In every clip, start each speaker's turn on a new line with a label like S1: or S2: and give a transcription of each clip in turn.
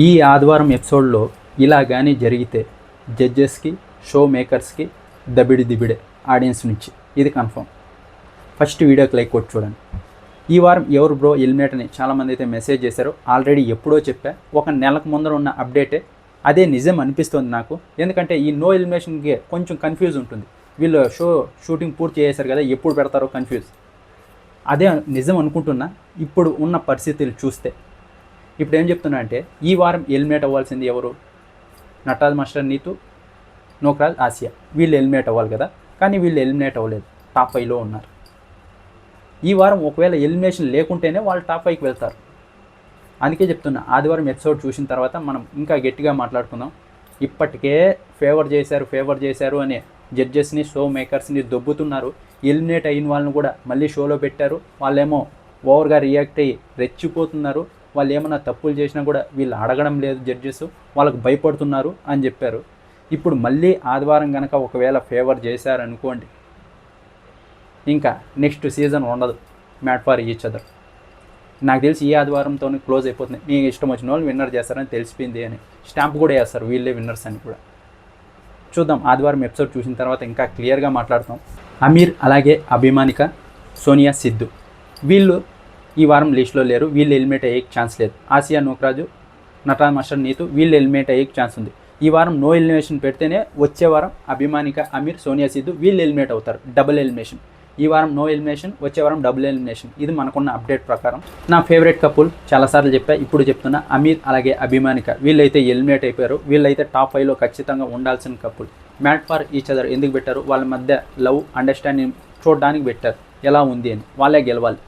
S1: ఈ ఆదివారం ఎపిసోడ్లో ఇలా కానీ జరిగితే జడ్జెస్కి, షో మేకర్స్కి దబిడే ఆడియన్స్ నుంచి, ఇది కన్ఫర్మ్. ఫస్ట్ వీడియోకి లైక్ కొట్టి చూడండి. ఈ వారం ఎవరు బ్రో ఎలిమినేట్ అని చాలామంది అయితే మెసేజ్ చేశారు. ఆల్రెడీ ఎప్పుడో చెప్పా, ఒక నెలకు ముందర ఉన్న అప్డేటే. అదే నిజం అనిపిస్తుంది నాకు. ఎందుకంటే ఈ నో ఎలిమినేషన్కి కొంచెం కన్ఫ్యూజ్ ఉంటుంది. వీళ్ళు షూటింగ్ పూర్తి చేశారు కదా, ఎప్పుడు పెడతారో కన్ఫ్యూజ్. అదే నిజం అనుకుంటున్నా ఇప్పుడు ఉన్న పరిస్థితులు చూస్తే. ఇప్పుడు ఏం చెప్తున్నా అంటే, ఈ వారం ఎలిమినేట్ అవ్వాల్సింది ఎవరు? Nataraj master, Neetu, నోకరాజ్, Asia. వీళ్ళు ఎలిమినేట్ అవ్వాలి కదా, కానీ వీళ్ళు ఎలిమినేట్ అవ్వలేదు. టాప్ 5లో ఉన్నారు. ఈ వారం ఒకవేళ ఎలిమినేషన్ లేకుంటేనే వాళ్ళు టాప్ 5కి వెళ్తారు. అందుకే చెప్తున్నా, ఆదివారం ఎపిసోడ్ చూసిన తర్వాత మనం ఇంకా గట్టిగా మాట్లాడుకుందాం. ఇప్పటికే ఫేవర్ చేశారు అనే జడ్జెస్ని, షో మేకర్స్ని దొబ్బుతున్నారు. ఎలిమినేట్ అయిన వాళ్ళని కూడా మళ్ళీ షోలో పెట్టారు. వాళ్ళేమో ఓవర్గా రియాక్ట్ అయ్యి రెచ్చిపోతున్నారు. వాళ్ళు ఏమైనా తప్పులు చేసినా కూడా వీళ్ళు అడగడం లేదు, జడ్జెస్ వాళ్ళకు భయపడుతున్నారు అని చెప్పారు. ఇప్పుడు మళ్ళీ ఆదివారం కనుక ఒకవేళ ఫేవర్ చేశారనుకోండి, ఇంకా నెక్స్ట్ సీజన్ ఉండదు మ్యాట్ ఫర్ ఈచ్ అదర్. నాకు తెలిసి ఈ ఆదివారంతో క్లోజ్ అయిపోతుంది. మీ ఇష్టం వచ్చిన వాళ్ళు విన్నర్ చేస్తారని తెలిసిపోయింది అని స్టాంప్ కూడా వేస్తారు, వీళ్ళే విన్నర్స్ అని కూడా. చూద్దాం, ఆదివారం ఎపిసోడ్ చూసిన తర్వాత ఇంకా క్లియర్గా మాట్లాడతాం. అమీర్ అలాగే అభిమానిక, సోనియా, సిద్ధు వీళ్ళు ఈ వారం లిస్ట్లో లేరు. వీళ్ళు ఎలిమినేట్ అయ్యే ఛాన్స్ లేదు. ఆసియా, నోకరాజు, నటరాజ్ మాస్టర్, నీతు వీళ్ళు ఎలిమినేట్ అయ్యే ఛాన్స్ ఉంది. ఈ వారం నో ఎలిమినేషన్ పెడితేనే వచ్చే వారం అభిమానిక, అమీర్, సోనియా, సిద్ధు వీళ్ళు ఎలిమినేట్ అవుతారు. Double elimination. ఈ వారం నో ఎలిమినేషన్, వచ్చే వారం డబుల్ ఎలిమినేషన్. ఇది మనకున్న అప్డేట్ ప్రకారం. నా ఫేవరెట్ కపుల్ చాలాసార్లు చెప్పా, ఇప్పుడు చెప్తున్నా, అమీర్ అలాగే అభిమానిక వీళ్ళైతే ఎలిమినేట్ అయిపోయారు. వీళ్ళైతే టాప్ 5లో ఖచ్చితంగా ఉండాల్సిన couple. Made for each other ఎందుకు పెట్టారు? వాళ్ళ మధ్య లవ్, అండర్స్టాండింగ్ చూడడానికి పెట్టారు, ఎలా ఉంది అని. వాళ్ళే గెలవాలి,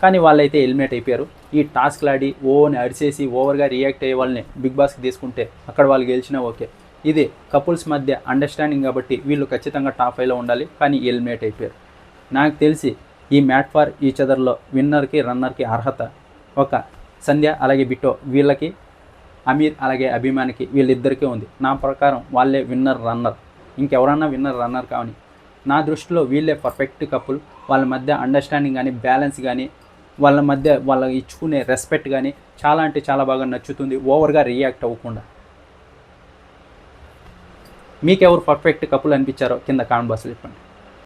S1: కానీ వాళ్ళైతే ఎలిమినేట్ అయిపోయారు. ఈ టాస్క్లు ఆడి ఓని అరిసేసి ఓవర్గా రియాక్ట్ అయ్యే వాళ్ళని బిగ్ బాస్కి తీసుకుంటే అక్కడ వాళ్ళు గెలిచినా ఓకే. ఇది కపుల్స్ మధ్య అండర్స్టాండింగ్ కాబట్టి వీళ్ళు ఖచ్చితంగా టాప్ 5లో ఉండాలి, కానీ ఎలిమినేట్ అయిపోయారు. నాకు తెలిసి ఈ మ్యాట్ ఫర్ ఈచ్ అదర్లో విన్నర్కి, రన్నర్కి అర్హత ఒక సంధ్య అలాగే బిట్టో, వీళ్ళకి, అమీర్ అలాగే అభిమానికి వీళ్ళిద్దరికీ ఉంది. నా ప్రకారం వాళ్ళే విన్నర్, రన్నర్. ఇంకెవరన్నా విన్నర్, రన్నర్ కావని. నా దృష్టిలో వీళ్ళే పర్ఫెక్ట్ కపుల్. వాళ్ళ మధ్య అండర్స్టాండింగ్ కానీ, బ్యాలెన్స్ కానీ, వాళ్ళ మధ్య వాళ్ళ ఇచ్చుకునే రెస్పెక్ట్ కానీ చాలా అంటే చాలా బాగా నచ్చుతుంది, ఓవర్గా రియాక్ట్ అవ్వకుండా. మీకెవరు పర్ఫెక్ట్ కపుల్ అనిపించారో కింద కామెంట్ బాక్స్లో చెప్పండి.